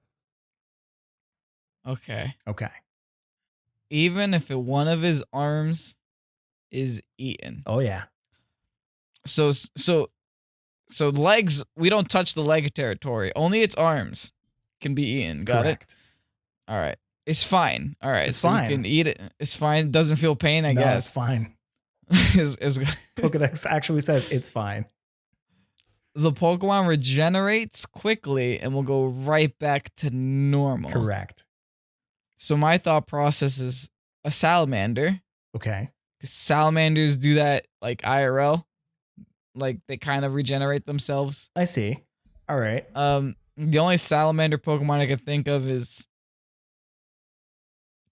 Okay. Even if one of his arms is eaten. Oh yeah. So So legs, we don't touch the leg territory. Only its arms can be eaten. Got Correct. it? All right. It's fine. All right. It's so fine. you can eat it. It's fine. It doesn't feel pain, I No, guess. it's fine. It's Pokedex actually says it's fine. The Pokemon regenerates quickly and will go right back to normal. Correct. So my thought process is a salamander. Okay. Because salamanders do that like IRL. Like they kind of regenerate themselves. I see. All right. The only salamander Pokemon I can think of is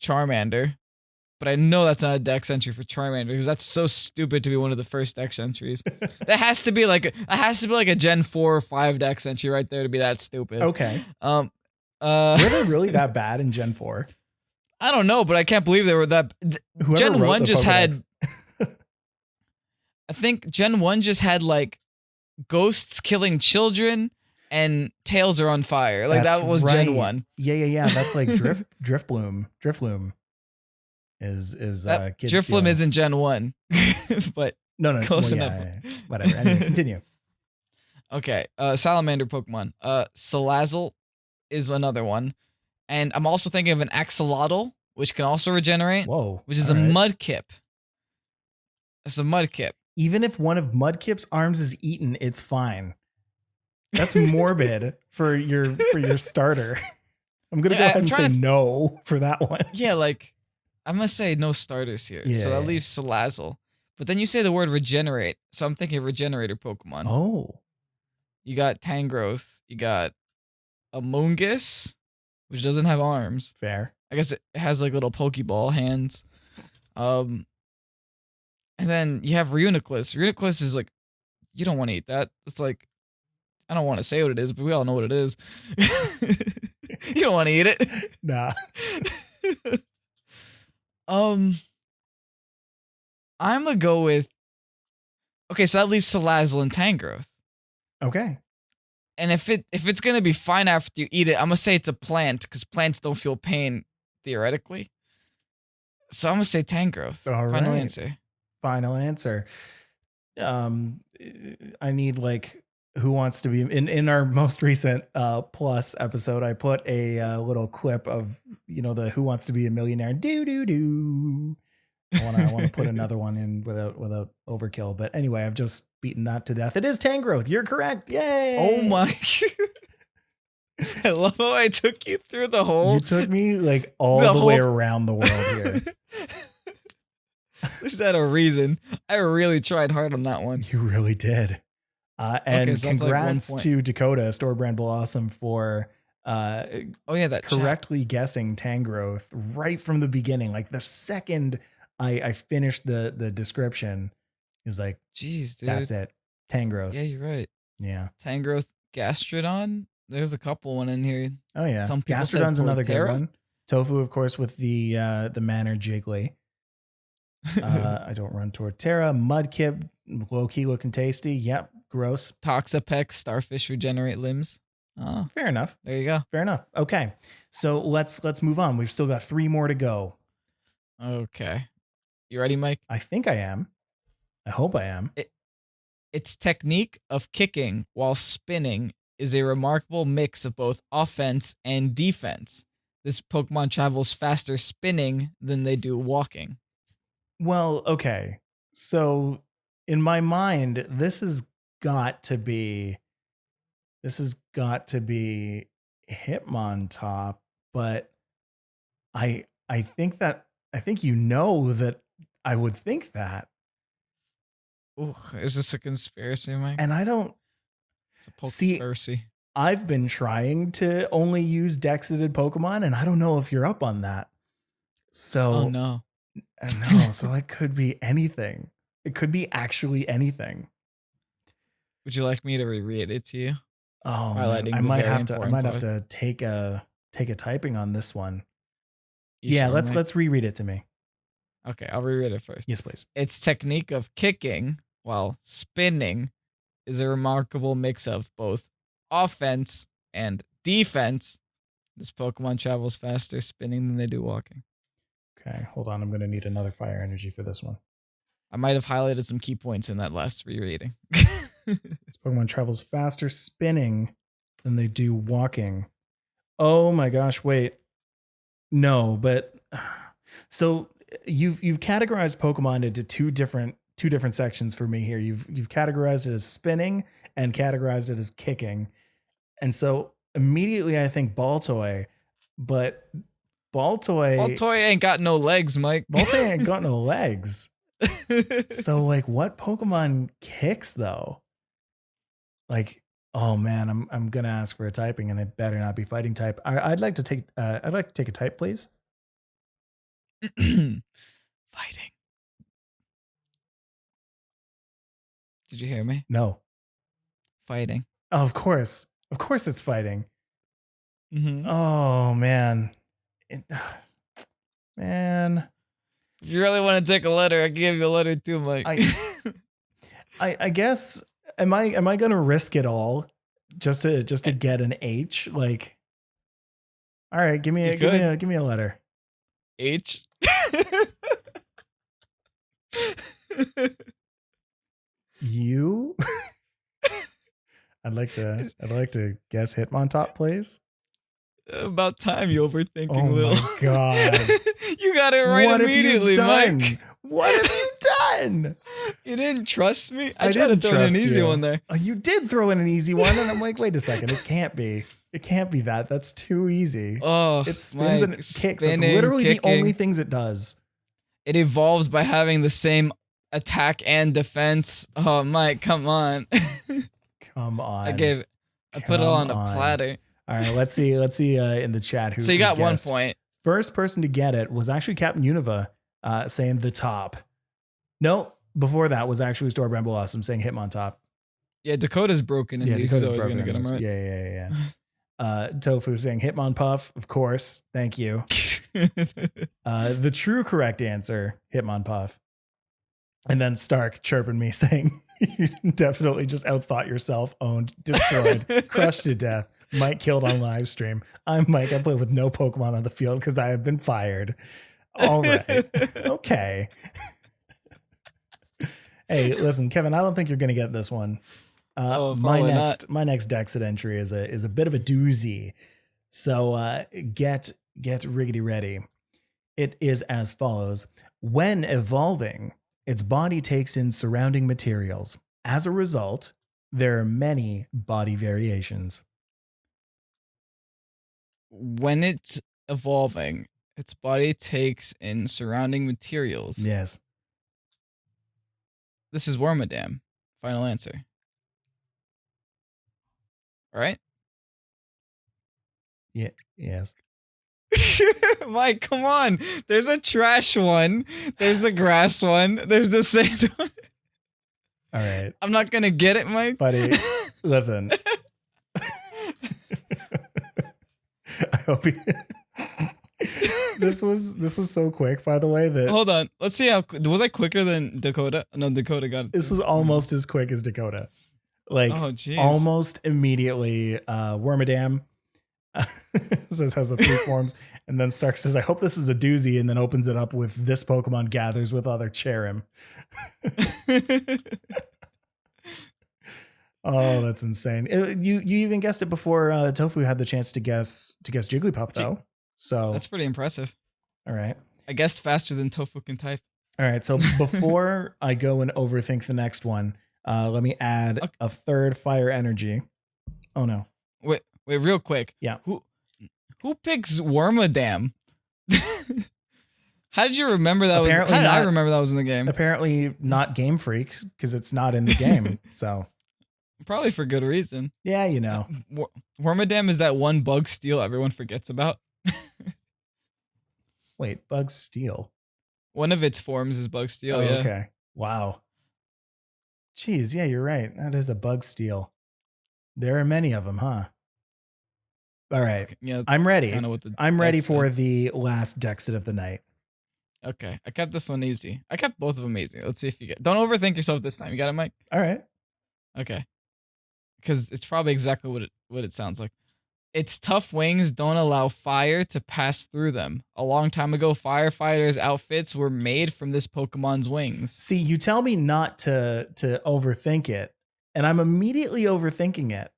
Charmander. But I know that's not a dex entry for Charmander because that's so stupid to be one of the first dex entries. That has to be like a Gen 4 or 5 dex entry right there to be that stupid. Okay. Were they really that bad in Gen 4? I don't know, but I can't believe they were that. Gen 1 just had. I think Gen 1 just had like ghosts killing children and tails are on fire. Like That's that was right. Gen 1. Yeah. That's like Driftbloom. Drifloom is kids Drifloom stealing. isn't Gen 1. But no. Close enough. Whatever. Anyway, continue. Okay. Salamander Pokemon. Salazzle is another one. And I'm also thinking of an Axolotl, which can also regenerate. Whoa. Which is all a right. Mudkip. It's a Mudkip. Even if one of Mudkip's arms is eaten, it's fine. That's morbid for your starter. I'm gonna go ahead and say no for that one. Yeah, like I'm gonna say no starters here. So that leaves Salazzle. But then you say the word regenerate, so I'm thinking regenerator Pokemon. Oh. You got Tangrowth. You got Amoonguss, which doesn't have arms. Fair. I guess it has like little Pokeball hands. And then you have Reuniclus. Reuniclus is like, you don't want to eat that. It's like, I don't want to say what it is, but we all know what it is. You don't want to eat it. Nah. I'm gonna go with. Okay, so that leaves Salazzle and Tangrowth. Okay. And if it's gonna be fine after you eat it, I'm gonna say it's a plant because plants don't feel pain theoretically. So I'm gonna say Tangrowth. All Final right. answer. Final answer. I need like who wants to be in our most recent plus episode. I put a little clip of the Who Wants to Be a Millionaire. Do. I want to put another one in without overkill. But anyway, I've just beaten that to death. It is Tangrowth. You're correct. Yay! Oh my! I love how I took you through the whole. You took me like all the way around the world here. Is that a reason? I really tried hard on that one. You really did. And so congrats like to Dakota, Store Brand Blossom, for that correctly guessing Tangrowth right from the beginning. Like the second I finished the description, is like, jeez, dude. That's it. Tangrowth. Yeah, you're right. Yeah. Tangrowth, Gastrodon. There's a couple one in here. Oh yeah. Gastrodon's another good one. Tofu, of course, with the Manor Jiggly. I don't run Torterra. Mudkip, low key looking tasty. Yep, gross. Toxapex, starfish regenerate limbs. Oh, fair enough. There you go. Fair enough. Okay, so let's move on. We've still got 3 more to go. Okay, you ready, Mike? I think I am. I hope I am. Its technique of kicking while spinning is a remarkable mix of both offense and defense. This Pokemon travels faster spinning than they do walking. Well, okay. So in my mind, this has got to be Hitmontop, but I think that I would think that. Ooh, is this a conspiracy, Mike? And I don't It's a Pokésports. I've been trying to only use Dexited Pokemon, and I don't know if you're up on that. So oh no. No, so it could be anything. It could be actually anything. Would you like me to reread it to you? Oh, man, I might have to take a typing on this one. Sure, let's reread it to me. Okay, I'll reread it first. Yes, please. Its technique of kicking while spinning is a remarkable mix of both offense and defense. This Pokemon travels faster spinning than they do walking. Okay, hold on. I'm going to need another fire energy for this one. I might have highlighted some key points in that last rereading. This Pokemon travels faster spinning than they do walking. Oh my gosh, wait. No, but so you've categorized Pokemon into two different sections for me here. You've categorized it as spinning and categorized it as kicking. And so immediately I think Baltoy, but Baltoy ain't got no legs, Mike. Baltoy ain't got no legs. So like what Pokemon kicks though? Like, oh man, I'm gonna ask for a typing and it better not be fighting type. I'd like to take a type, please. Fighting. Did you hear me? No. Fighting. Oh, of course it's fighting. Mm-hmm. Oh man. Man. If you really want to take a letter, I can give you a letter too, Mike. I guess am I gonna risk it all just to get an H? Like, all right, give me a letter. H. You. I'd like to guess Hitmontop, please. About time you overthinking, oh little. My God. You got it right what immediately, Mike. What have you done? You didn't trust me? I tried to throw in an easy one there. Oh, you did throw in an easy one, and I'm like, wait a second, it can't be. It can't be that. That's too easy. Oh, it spins Mike, and it kicks. That's literally kicking. The only things it does. It evolves by having the same attack and defense. Oh, Mike, come on. Come on. I put it all on a platter. All right, let's see in the chat who. So you got guessed. 1 point. First person to get it was actually Captain Univa, saying the top. No, before that was actually Store Brand Blossom saying Hitmontop. Yeah, Dakota's broken in these. Dakota's always going to get him right. Yeah. Tofu saying Hitmonpuff, of course. Thank you. The true correct answer, Hitmonpuff. And then Stark chirping me saying, you definitely just outthought yourself, owned, destroyed, crushed to death. Mike killed on live stream. I'm Mike. I play with no Pokemon on the field because I have been fired. All right. Okay. Hey, listen, Kevin, I don't think you're going to get this one. My next Dexit entry is a bit of a doozy. So get riggedy ready. It is as follows. When evolving, its body takes in surrounding materials. As a result, there are many body variations. When it's evolving, its body takes in surrounding materials. Yes. This is Wormadam. Final answer. All right? Yeah. Yes. Mike, come on. There's a trash one. There's the grass one. There's the sand one. All right. I'm not going to get it, Mike. Buddy, listen. I hope this was so quick, by the way. That hold on, let's see how was I quicker than Dakota? No, Dakota got it. This was almost as quick as Dakota, like almost immediately. Wormadam says has the 3 forms, and then Stark says, "I hope this is a doozy," and then opens it up with this Pokemon gathers with other Cherim. Oh, that's insane. You even guessed it before Tofu had the chance to guess Jigglypuff, though. So that's pretty impressive. All right. I guessed faster than Tofu can type. All right. So before I go and overthink the next one, let me add a third fire energy. Oh, no. Wait, real quick. Yeah. Who picks Wormadam? How did you remember that? Apparently How did I remember that was in the game? Apparently not Game Freaks, because it's not in the game. So probably for good reason. Yeah, you know. Wormadam is that one bug steal everyone forgets about. Wait, Bug Steel. One of its forms is Bug Steel. Oh, yeah. Okay. Wow. Jeez, yeah, you're right. That is a Bug Steel. There are many of them, huh? All right. Yeah, I'm ready. I'm ready for the last Dexit of the night. Okay. I kept this one easy. I kept both of them easy. Let's see if you get. Don't overthink yourself this time. You got it, Mike? All right. Okay. Because it's probably exactly what it sounds like. Its tough wings don't allow fire to pass through them. A long time ago, firefighters' outfits were made from this Pokemon's wings. See, you tell me not to overthink it, And I'm immediately overthinking it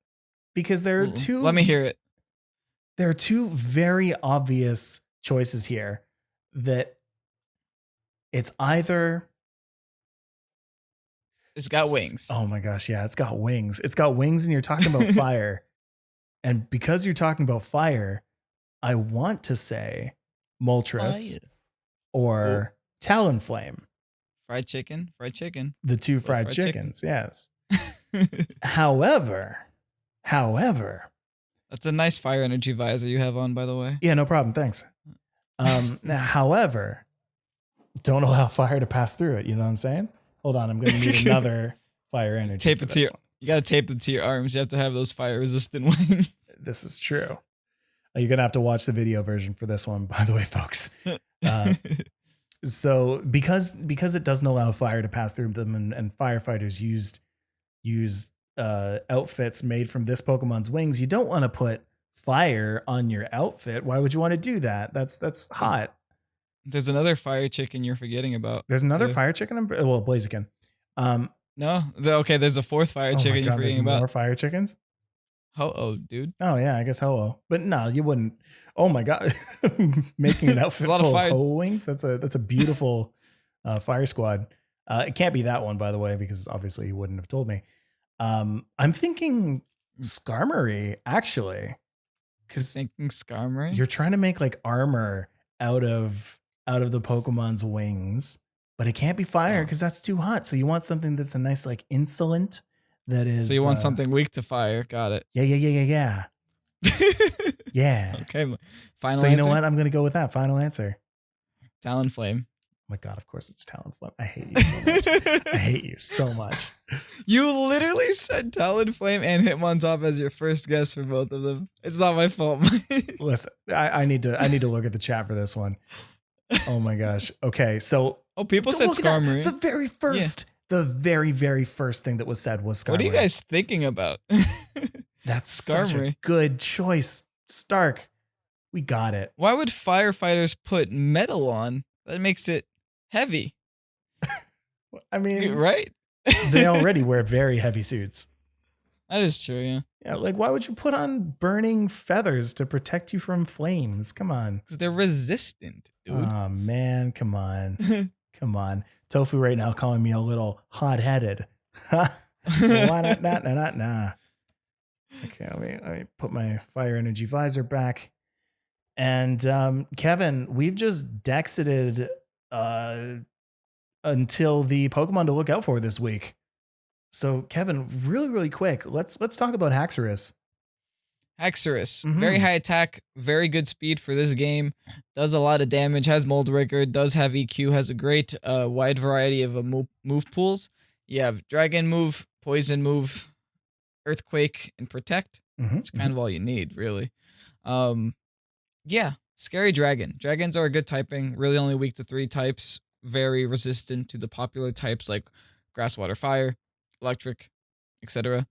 because Let me hear it. There are two very obvious choices here that it's either... It's got wings. Oh my gosh, yeah, it's got wings. It's got wings and you're talking about fire. And because you're talking about fire, I want to say Moltres or Talonflame. Fried chicken. The two fried chickens, yes. However, that's a nice fire energy visor you have on, by the way. Yeah, no problem. Thanks. However, don't allow fire to pass through it. You know what I'm saying? Hold on, I'm going to need another fire energy. Tape it to your. You got to tape it to your arms. You have to have those fire resistant wings. This is true. You're going to have to watch the video version for this one, by the way, folks. So because it doesn't allow fire to pass through them, and firefighters used outfits made from this Pokemon's wings, you don't want to put fire on your outfit. Why would you want to do that? That's hot. There's another fire chicken you're forgetting about. There's another fire chicken? Well, Blaziken. No. There's a fourth fire chicken you're forgetting about. More fire chickens? Ho-Oh, dude. Oh, yeah, I guess Ho-Oh. But no, you wouldn't. Oh, my God. Making an outfit full of Ho-Oh wings? That's a beautiful fire squad. It can't be that one, by the way, because obviously you wouldn't have told me. I'm thinking Skarmory, actually. Thinking Skarmory? You're trying to make like armor out of the Pokemon's wings, but it can't be fire because that's too hot. So you want something that's a nice like insolent that is. So you want something weak to fire. Got it. Yeah. Yeah. Okay. Final So answer? You know what? I'm going to go with that. Final answer. Talonflame. Oh my God, of course it's Talonflame. I hate you so much. I hate you so much. You literally said Talonflame and Hitmontop as your first guess for both of them. It's not my fault. Listen, I need to look at the chat for this one. Oh my gosh. Okay, so people said Skarmory. The very first thing that was said was Skarmory. What are you guys thinking about? That's Skarmory. Such a good choice, Stark. We got it. Why would firefighters put metal on? That makes it heavy. I mean, right? They already wear very heavy suits. That is true, yeah. Yeah, like why would you put on burning feathers to protect you from flames? Come on. Because they're resistant, dude. Oh man, come on. Come on. Tofu right now calling me a little hot-headed. Nah. Okay, let me put my fire energy visor back. And Kevin, we've just dexited until the Pokemon to look out for this week. So Kevin, really quick, let's talk about Haxorus. Haxorus, very high attack, very good speed for this game, does a lot of damage, has Mold Breaker, does have EQ, has a great wide variety of move pools. You have Dragon move, Poison move, Earthquake, and Protect, which is kind of all you need, really. Yeah, Scary Dragon. Dragons are a good typing, really only weak to 3 types, very resistant to the popular types like Grass, Water, Fire, Electric, etc.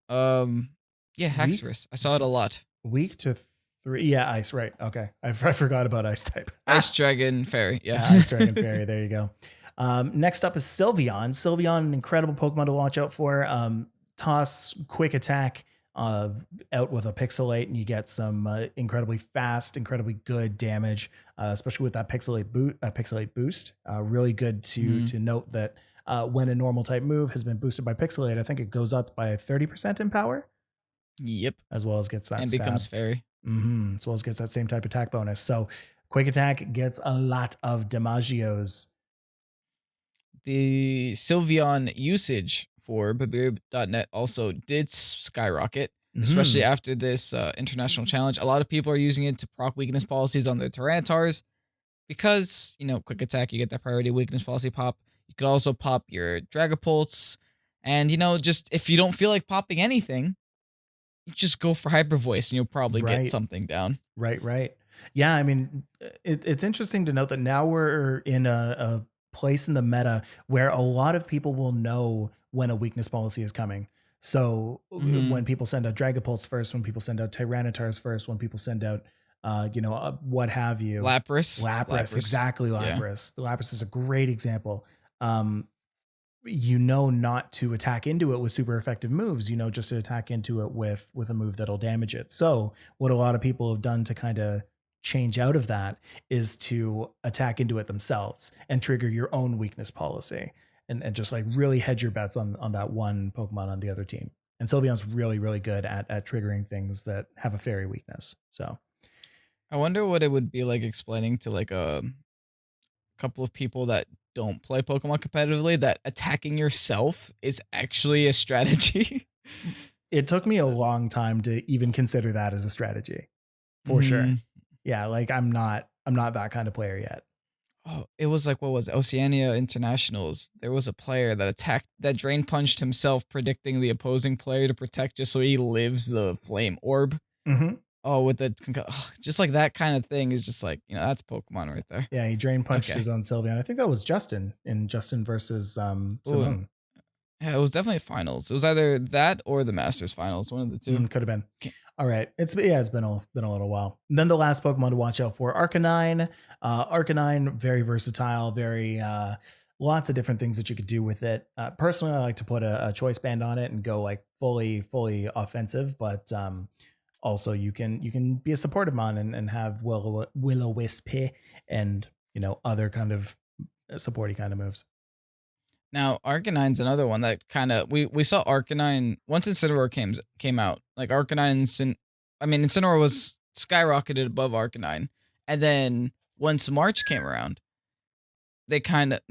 Yeah, Haxorus. I saw it a lot. Weak to 3. Yeah, Ice, right. Okay. I forgot about Ice type. Ice Dragon Fairy. Yeah. Ice Dragon Fairy. There you go. Next up is Sylveon. Sylveon, an incredible Pokemon to watch out for. Toss, quick attack, out with a Pixelate, and you get some incredibly fast, incredibly good damage, especially with that Pixelate boost. Really good to note that when a normal type move has been boosted by Pixelate, I think it goes up by 30% in power. Yep. As well as gets that and stab. Becomes fairy. As well as gets that same type attack bonus. So quick attack gets a lot of damagios. The Sylveon usage for Babir.net also did skyrocket, especially after this international challenge. A lot of people are using it to proc weakness policies on their Tyranitars because, quick attack, you get that priority weakness policy pop. You could also pop your Dragapults. And, just if you don't feel like popping anything, just go for Hyper Voice and you'll probably get something down. Right. Yeah, I mean, it's interesting to note that now we're in a place in the meta where a lot of people will know when a weakness policy is coming. So when people send out Dragapults first, when people send out Tyrannitars first, when people send out, what have you. Lapras. Exactly, Lapras. Yeah. The Lapras is a great example. not to attack into it with super effective moves, just to attack into it with a move that'll damage it. So what a lot of people have done to kind of change out of that is to attack into it themselves and trigger your own weakness policy and just like really hedge your bets on that one Pokemon on the other team. And Sylveon's really, really good at triggering things that have a fairy weakness. So I wonder what it would be like explaining to like a couple of people that don't play Pokemon competitively that attacking yourself is actually a strategy. It took me a long time to even consider that as a strategy, for sure. Yeah, like I'm not that kind of player yet. Oh, it was like, what was it? Oceania Internationals. There was a player that drain punched himself, predicting the opposing player to protect just so he lives the flame orb. Mm-hmm. Oh, with the just like that kind of thing is just like, that's Pokemon right there. Yeah, he drain punched his own Sylveon. I think that was Justin versus Simone. Yeah, it was definitely finals. It was either that or the Masters finals, one of the two. Could have been. All right, it's been a little while. And then the last Pokemon to watch out for, Arcanine. Arcanine, very versatile, very lots of different things that you could do with it. Personally, I like to put a choice band on it and go like fully offensive, but also you can be a supportive mon and have Will-O-Wisp and other kind of supporty kind of moves. Now, Arcanine's another one that kind of we saw Arcanine once Incineroar came out. Like Arcanine Incineroar was skyrocketed above Arcanine, and then once March came around, they kind of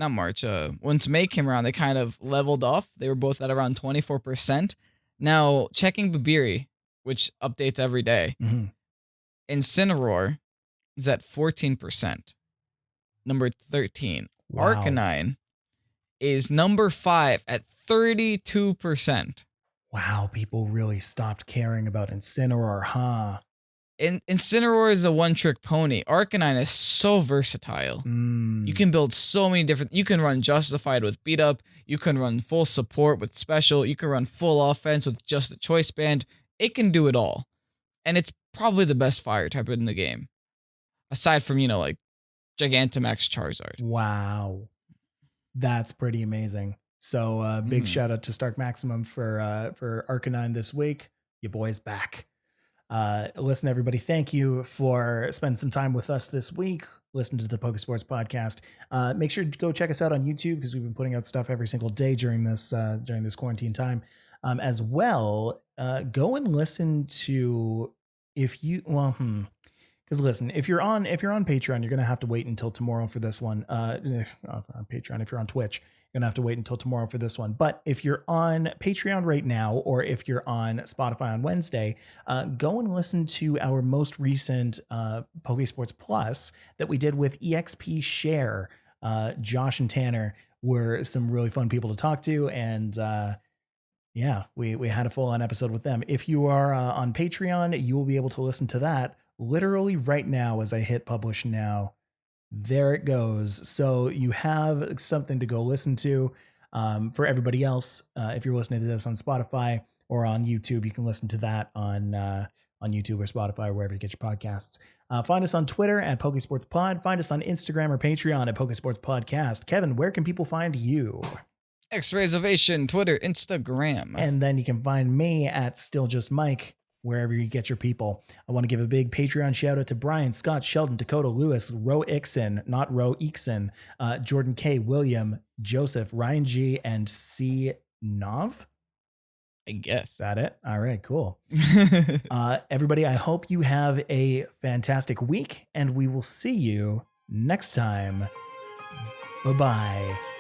once May came around, they kind of leveled off. They were both at around 24%. Now checking Babiri, which updates every day, Incineroar is at 14%. Number 13, wow. Arcanine is number 5 at 32%. Wow, people really stopped caring about Incineroar, huh? Incineroar is a one-trick pony. Arcanine is so versatile. You can build so many different... You can run Justified with Beat Up. You can run full support with Special. You can run full offense with just a Choice Band. It can do it all. And it's probably the best fire type in the game. Aside from, like Gigantamax Charizard. Wow. That's pretty amazing. So big shout out to Stark Maximum for Arcanine this week. Your boy's back. Listen, everybody, thank you for spending some time with us this week. Listen to the Pokésports podcast. Make sure to go check us out on YouTube because we've been putting out stuff every single day during this quarantine time. As well, go and listen to because listen, if you're on Patreon, you're gonna have to wait until tomorrow for this one. On Patreon, if you're on Twitch, you're gonna have to wait until tomorrow for this one. But if you're on Patreon right now, or if you're on Spotify on Wednesday, go and listen to our most recent Pokésports Plus that we did with EXP Share. Josh and Tanner were some really fun people to talk to, and yeah, we had a full-on episode with them. If you are on Patreon, you will be able to listen to that literally right now as I hit publish now. There it goes. So you have something to go listen to. For everybody else, if you're listening to this on Spotify or on YouTube, you can listen to that on YouTube or Spotify or wherever you get your podcasts. Find us on Twitter at PokesportsPod. Find us on Instagram or Patreon at Pokesports Podcast. Kevin, where can people find you? X-Rays Ovation, Twitter, Instagram. And then you can find me at Still Just Mike, wherever you get your people. I want to give a big Patreon shout out to Brian, Scott, Sheldon, Dakota, Lewis, Ro Ixon, not Ro Ixon, Jordan K, William, Joseph, Ryan G, and C Nov. I guess. Is that it? All right, cool. Everybody, I hope you have a fantastic week, and we will see you next time. Bye-bye.